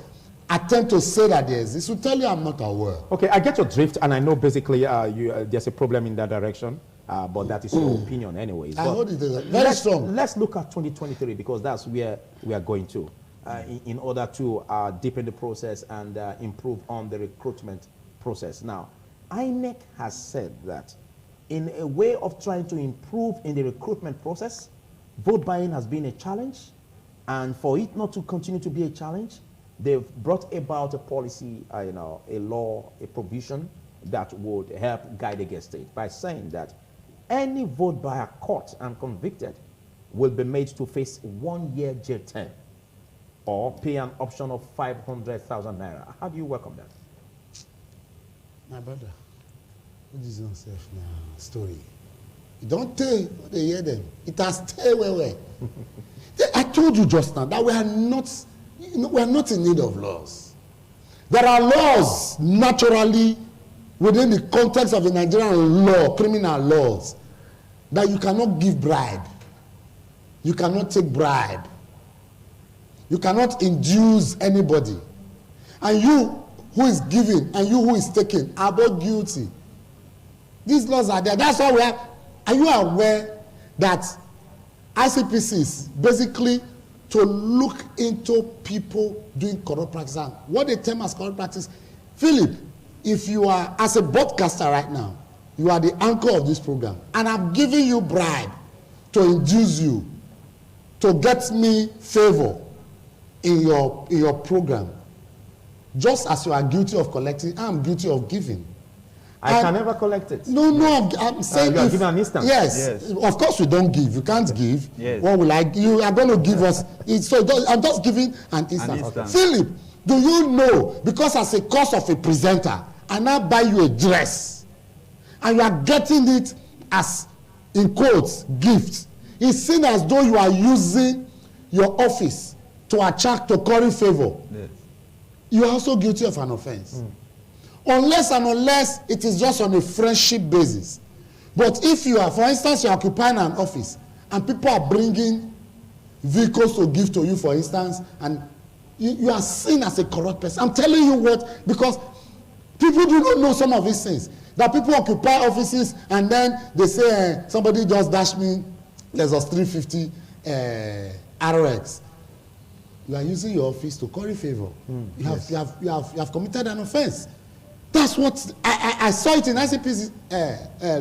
attempt to say that they exist will tell you I'm not aware. Okay, I get your drift, and I know basically there's a problem in that direction, but that is your opinion anyways. I hold it very strong. Let's look at 2023 because that's where we are going to in order to deepen the process and improve on the recruitment process. Now, INEC has said that in a way of trying to improve in the recruitment process, vote buying has been a challenge, and for it not to continue to be a challenge, they've brought about a policy, a law, a provision that would help guide against it by saying that any vote buyer caught and convicted will be made to face 1 year jail term or pay an option of 500,000 naira. How do you welcome that? My brother, what is yourself now? Story. You don't tell what they hear them. It has stayed well. I told you just now that we are not in need of laws. There are laws naturally within the context of the Nigerian law, criminal laws, that you cannot give bribe. You cannot take bribe. You cannot induce anybody. And you who is giving and you who is taking are both guilty. These laws are there. That's why we have. Are you aware that ICPC is basically to look into people doing corrupt practice? And what they term as corrupt practice, Philip, if you are, as a broadcaster right now, you are the anchor of this program, and I'm giving you bribe to induce you to get me favor in your program. just as you are guilty of collecting, I'm guilty of giving. I can never collect it. No, I'm saying you are giving an instance. Yes, of course we don't give. You can't give. Yes. What will I? You are going to give us. I'm just giving an instance. Philip, do you know, because as a cost of a presenter, I now buy you a dress, and you are getting it as, in quotes, gift. It's seen as though you are using your office to attract, to curry favor. Yes. You are also guilty of an offense. Unless it is just on a friendship basis. But if you are, for instance, you are occupying an office and people are bringing vehicles to give to you, for instance, and you are seen as a corrupt person. I'm telling you what, because people do not know some of these things. That people occupy offices and then they say, somebody just dashed me, there's a 350 RX. You are using your office to curry favor. You have committed an offense. That's what I saw it in ICP's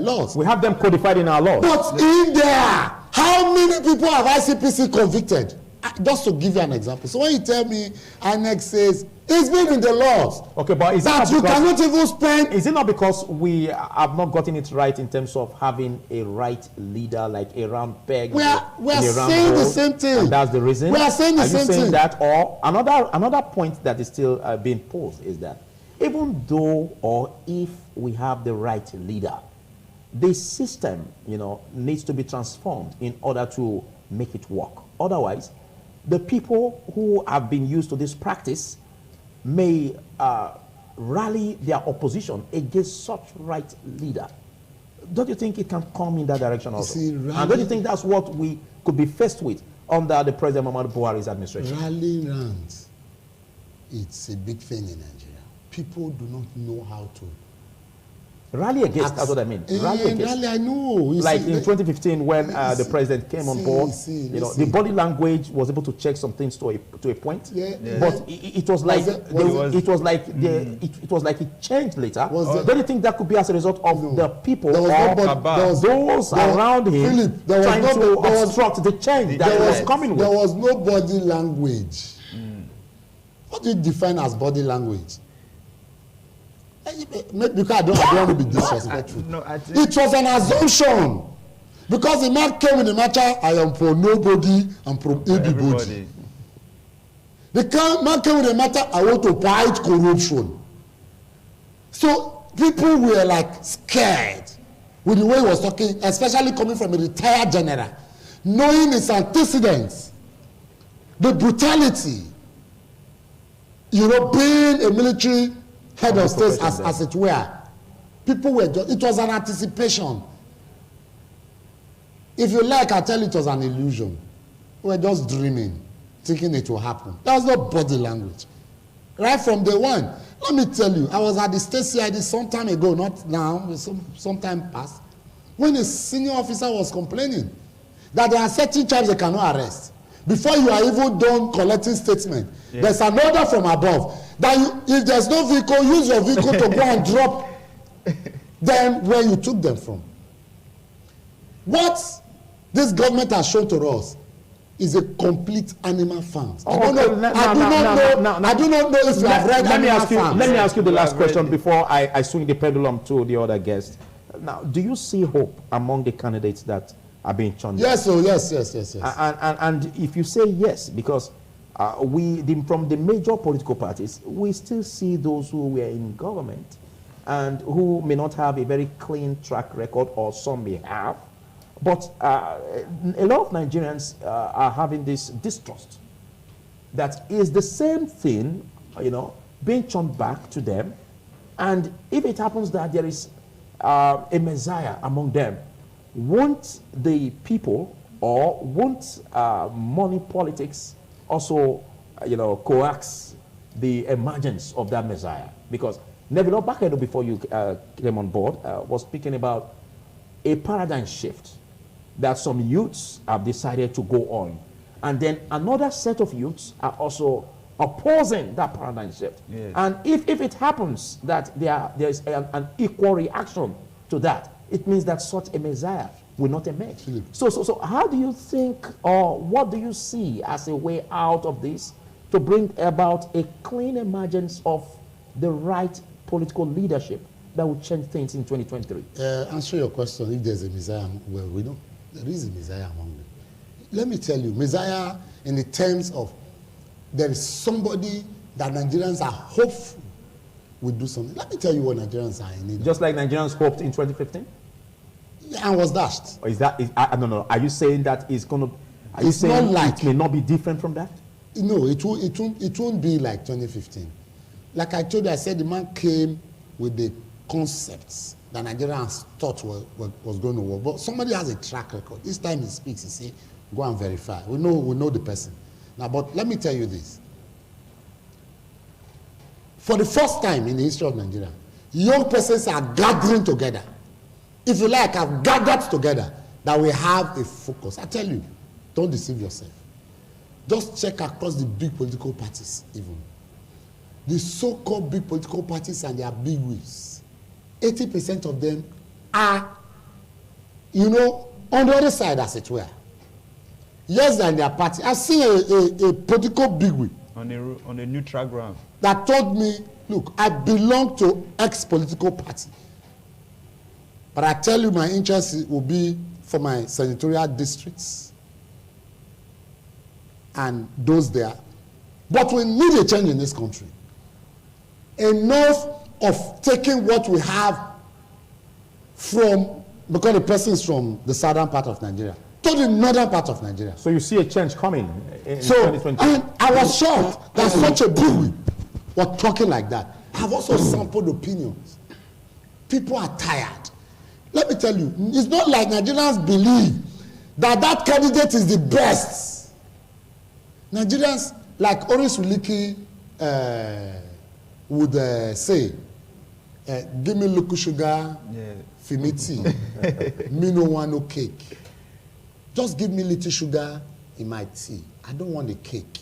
laws. We have them codified in our laws. But in there, how many people have ICPC convicted? Just to give you an example. So when you tell me Annex says it's been in the laws, okay, but is that you cannot even spend. Is it not because we have not gotten it right in terms of having a right leader, like a round peg? We are saying the same thing. And that's the reason. We are saying the same thing. Are you saying that, or another point that is still being posed is that even though or if we have the right leader, the system, needs to be transformed in order to make it work. Otherwise, the people who have been used to this practice may rally their opposition against such right leader. Don't you think it can come in that direction also? And don't you think that's what we could be faced with under the President Muhammadu Buhari's administration? Rallying rounds, it's a big thing in Nigeria. People do not know how to rally against. That's what I mean. Rally against. Rally, I know. Like in 2015, when the president came on board, the body language was able to check some things to a point. But it was like it was like it changed later. Don't you think that could be as a result of the people or those around him trying to obstruct the change that was coming with? There was no body language. What do you define as body language? Because I don't want to be disrespectful. It was an assumption. Because the man came in the matter, I am for nobody and for everybody. The man came in the matter, I want to fight corruption. So people were like scared with the way he was talking, especially coming from a retired general, knowing its antecedents, the brutality, being a military head of state as it were. People were just, it was an anticipation. If you like, I tell you it was an illusion. We were just dreaming, thinking it will happen. There was no body language. Right from day one. Let me tell you, I was at the state CID some time ago, not now, some time past, when a senior officer was complaining that there are certain tribes they cannot arrest. Before you are even done collecting statement, there's an order from above that if there's no vehicle, use your vehicle to go and drop them where you took them from. What this government has shown to us is a complete animal farm. I do not know if you have read Animal Farm. Let me ask you the last question before I swing the pendulum to the other guest. Now, do you see hope among the candidates that are being churned? Yes, yes. And if you say yes, because from the major political parties, we still see those who were in government and who may not have a very clean track record, or some may have. But a lot of Nigerians are having this distrust that is the same thing, being churned back to them. And if it happens that there is a messiah among them, won't the people, or won't money politics also, coax the emergence of that messiah? Because Neville Obakado, before you came on board, was speaking about a paradigm shift that some youths have decided to go on. And then another set of youths are also opposing that paradigm shift. Yes. And if it happens that there is an equal reaction to that, it means that such a messiah will not emerge. So how do you think, or what do you see as a way out of this to bring about a clean emergence of the right political leadership that will change things in 2023? Answer your question, if there's a Messiah, well, we know there is a Messiah among them. Let me tell you, Messiah in the terms of there is somebody that Nigerians are hopeful will do something. Let me tell you what Nigerians are in need. Just like Nigerians hoped in 2015? And was dashed. Or is that, I don't know, are you saying that it's going to, are you It's saying not like- it may not be different from that? No, it won't be like 2015. Like I told you, I said the man came with the concepts that Nigerians thought was going to work. But somebody has a track record. Each time he speaks, he say, go and verify. We know the person. Now, but let me tell you this. For the first time in the history of Nigeria, young persons are gathering together. If you like, have gathered together that we have a focus. I tell you, don't deceive yourself. Just check across the big political parties even. The so-called big political parties and their big wigs, 80% of them are, on the other side, as it were. Yes, than their party. I've seen a political bigwig on a neutral ground that told me, look, I belong to X political party. But I tell you, my interest will be for my senatorial districts and those there. But we need a change in this country. Enough of taking what we have from, because the person is from the southern part of Nigeria, to the northern part of Nigeria. So you see a change coming in So, 2020? and I was shocked that such a big was talking like that. I've also sampled opinions. People are tired. Let me tell you, it's not like Nigerians believe that that candidate is the best. Nigerians, like Oris Uliki would say, give me local sugar, finiti, me no want no cake. Just give me little sugar in my tea. I don't want a cake.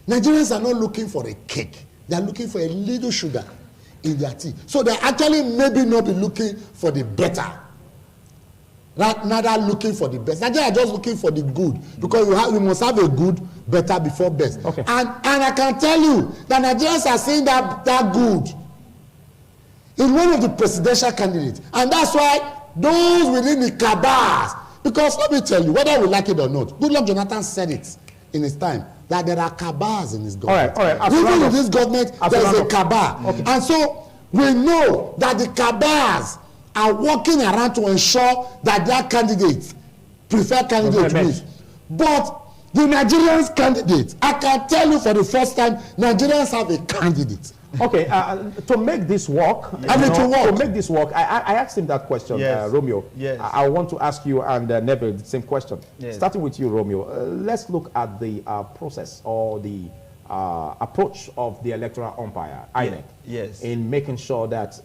Nigerians are not looking for a cake. They are looking for a little sugar in their tea. So they actually maybe not be looking for the better. Neither looking for the best. Nigerians are just looking for the good. Because we must have a good, better before best. Okay. And I can tell you that Nigerians are saying that good in one of the presidential candidates. And that's why those within the cabals, because let me tell you, whether we like it or not, Goodluck Jonathan said it in his time, that there are cabals in this government. All right. Even in this government, there is a cabal. Okay. And so we know that the cabals are working around to ensure that their candidates, preferred candidate wins. But the Nigerians candidate, I can tell you for the first time, Nigerians have a candidate. Okay, to make this work, to make this work, I asked him that question, Yes. Romeo. Yes. I want to ask you and Neville the same question. Yes. Starting with you, Romeo, let's look at the process or the approach of the electoral umpire, INEC, Yes. in making sure that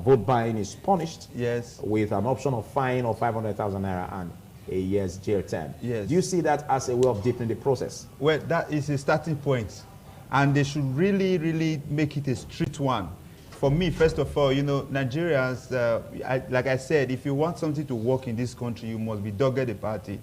vote buying is punished Yes. with an option of fine of 500,000 naira and a year's jail term. Yes. Do you see that as a way of deepening the process? Well, that is a starting point. And they should really, really make it a strict one. For me, first of all, Nigerians, like I said, if you want something to work in this country, you must be dogged about it.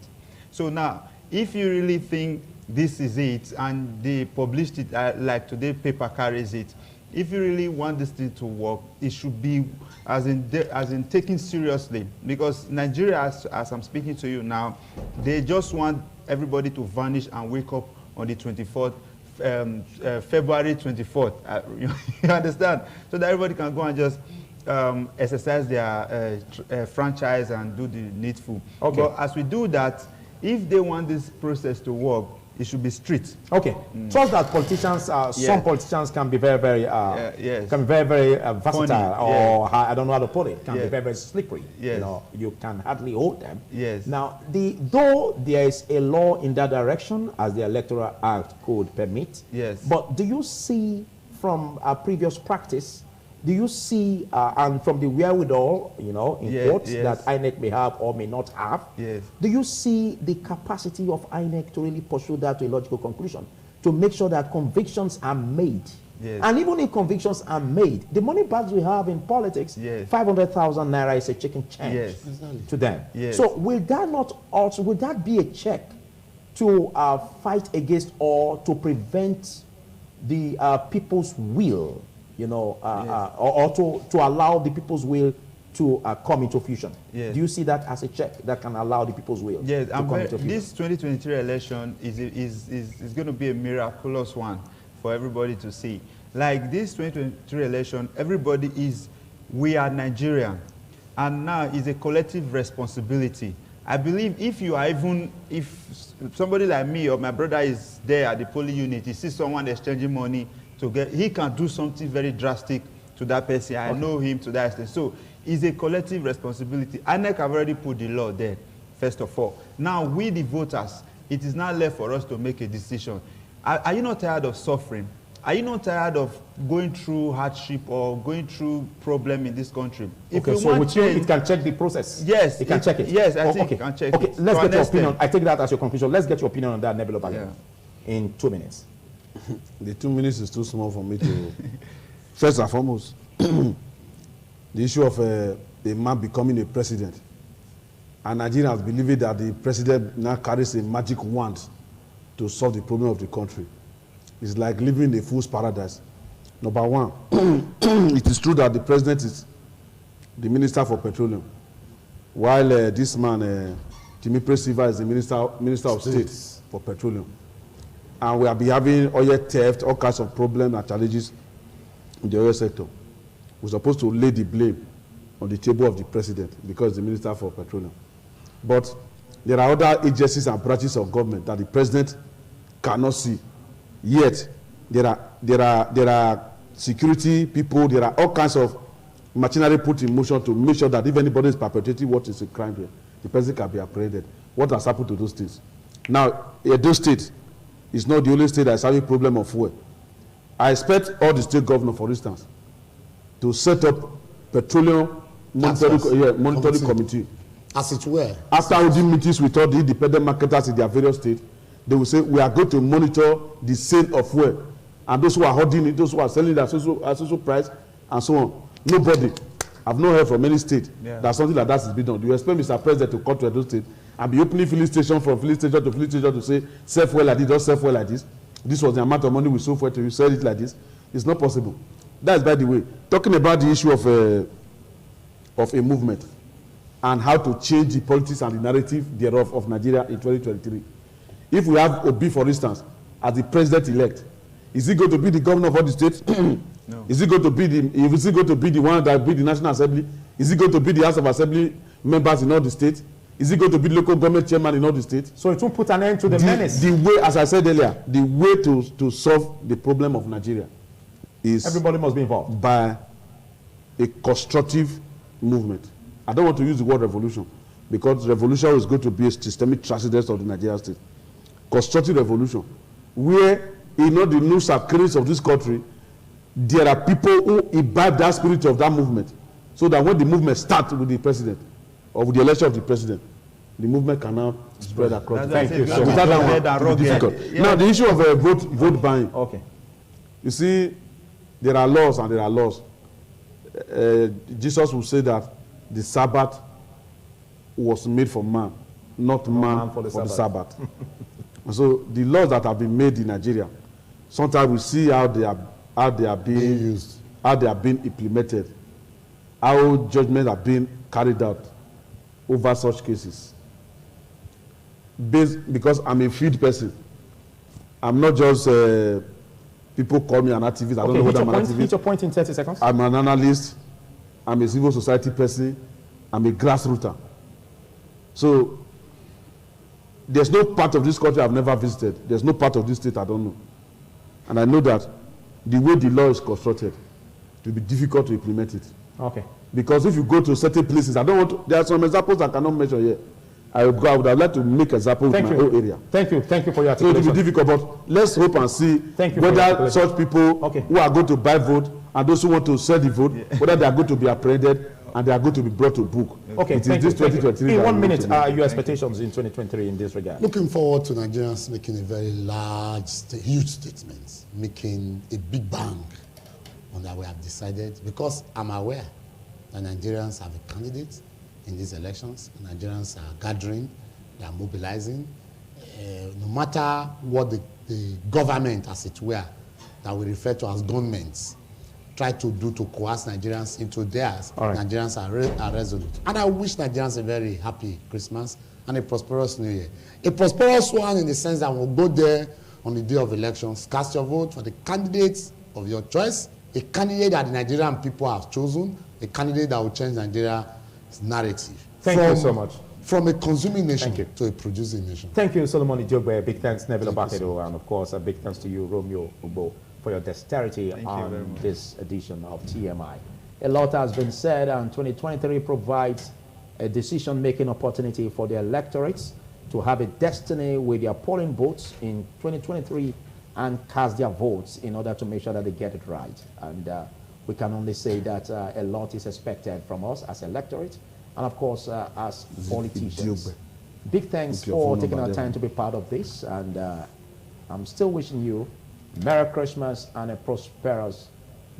So now, if you really think this is it, and they published it, like today paper carries it, if you really want this thing to work, it should be as in taken seriously. Because Nigeria, as I'm speaking to you now, they just want everybody to vanish and wake up on the 24th, February 24th. You understand? So that everybody can go and just exercise their franchise and do the needful. Okay. But as we do that, if they want this process to work, it should be strict. Okay. Trust that politicians, some politicians can be very, very, yes. can be very, very versatile, Funny, or I don't know how to put it, can be Yes. very, very slippery. Yes. You can hardly hold them. Yes. Now, though there is a law in that direction, as the Electoral Act could permit. Yes. But do you see from previous practice, do you see, and from the wherewithal, in Yes, quotes, yes. that INEC may have or may not have, Yes. do you see the capacity of INEC to really pursue that to a logical conclusion, to make sure that convictions are made? Yes. And even if convictions are made, the money bags we have in politics, Yes. 500,000 naira is a chicken change Yes. to them. Yes. So will that not also, will that be a check to fight against or to prevent the people's will, you know, or to allow the people's will to come into fusion? Yes. Do you see that as a check that can allow the people's will Yes, to come into fusion? this 2023 election is going to be a miraculous one for everybody to see. Like this 2023 election, we are Nigerian, and now it's a collective responsibility. I believe if somebody like me or my brother is there at the polling unit, he sees someone exchanging money he can do something very drastic to that person. I know him to that extent. So it's a collective responsibility. INEC have already put the law there, first of all. Now we the voters, it is now left for us to make a decision. Are you not tired of suffering? Are you not tired of going through hardship or going through problem in this country? Okay, so with you, it can check the process. Yes, it can check it. Yes, I think it can check it. Okay, let's get your opinion. I take that as your conclusion. Let's get your opinion on that, Nebilo Bagay, in 2 minutes. The 2 minutes is too small for me to. First and foremost, the issue of a man becoming a president, and Nigerians believing that the president now carries a magic wand to solve the problem of the country. It's like living in a fool's paradise. Number one, it is true that the president is the minister for petroleum, while this man, Timi Silva, is the minister of state for petroleum. And we have been having oil theft, all kinds of problems and challenges in the oil sector. We're supposed to lay the blame on the table of the president because the minister for petroleum. But there are other agencies and branches of government that the president cannot see. Yet there are security people, there are all kinds of machinery put in motion to make sure that if anybody is perpetrating what is a crime here, the president can be apprehended. What has happened to those states? Now, Edo State is not the only state that is having a problem of fuel. I expect all the state governors, for instance, to set up petroleum monitoring committee. As it were. After holding meetings with all the independent marketers in their various states, they will say, we are going to monitor the sale of fuel. And those who are holding it, those who are selling it at social price, and so on. Nobody. I've not heard from any state that something like that is being done. Do you expect Mr. President to come to Edo State and be opening filling station from filling station to say, sell fuel like this, just sell fuel like this? This was the amount of money we sold for it, you sell it like this? It's not possible. That's by the way. Talking about the issue of a movement and how to change the politics and the narrative thereof of Nigeria in 2023. If we have Obi, for instance, as the president-elect, is he going to be the governor of all the states? No. Is he going to be the one that will be the National Assembly? Is he going to be the House of Assembly members in all the states? Is he going to be local government chairman in all the states? So it will put an end to the menace. The way, as I said earlier, the way to solve the problem of Nigeria is everybody must be involved by a constructive movement. I don't want to use the word revolution because revolution is going to be a systemic transcendence of the Nigerian state. Constructive revolution, where in all the nooks and crannies of this country, there are people who imbibe that spirit of that movement, so that when the movement starts with the president or with the election of the president, the movement can now spread across. Thank you. So without that one, it will be difficult. Yeah. Now the issue of vote buying. Okay. You see, there are laws and there are laws. Jesus will say that the Sabbath was made for man, not man for the Sabbath. So the laws that have been made in Nigeria, sometimes we see how they are being used, how they are being implemented, how judgments are being carried out over such cases. Because I'm a field person, I'm not just people call me an activist. I don't know whether I'm an activist. Hit your point in 30 seconds. I'm an analyst. I'm a civil society person. I'm a grassrooter. So there's no part of this country I've never visited. There's no part of this state I don't know. And I know that the way the law is constructed, it will be difficult to implement it. Okay. Because if you go to certain places, I don't want to, there are some examples I cannot mention here. I would have liked to make examples in my own area. Thank you for your articulation. So it will be difficult, but let's hope and see whether such people who are going to buy vote and those who want to sell the vote, whether they are going to be apprehended and they are going to be brought to book. Okay, it is this 2023. In 1 minute, your expectations in 2023 in this regard? Looking forward to Nigerians making a very large, huge statement, making a big bang on that we have decided, because I'm aware that Nigerians have a candidate in these elections. Nigerians are gathering, they are mobilizing. no matter what the government, as it were, that we refer to as governments, try to do to coerce Nigerians into theirs, Nigerians are resolute. And I wish Nigerians a very happy Christmas and a prosperous New Year. A prosperous one in the sense that we'll go there on the day of elections, cast your vote for the candidates of your choice, a candidate that the Nigerian people have chosen, a candidate that will change Nigeria's narrative. Thank you so much. From a consuming nation to a producing nation. Thank you, Solomon Ijogbe. Big thanks, Neville Abakedo, and of course, a big thanks to you, Romeo Ugbo, for your dexterity on this edition of TMI. A lot has been said, and 2023 provides a decision-making opportunity for the electorates to have a destiny with their polling booths in 2023 and cast their votes in order to make sure that they get it right. And we can only say that a lot is expected from us as electorate and, of course, as politicians. Big thanks for taking our time to be part of this, and I'm still wishing you Merry Christmas and a prosperous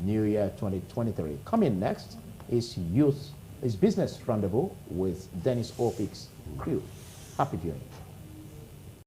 New Year 2023. Coming next is Business Rendezvous with Dennis Opik's crew. Happy viewing.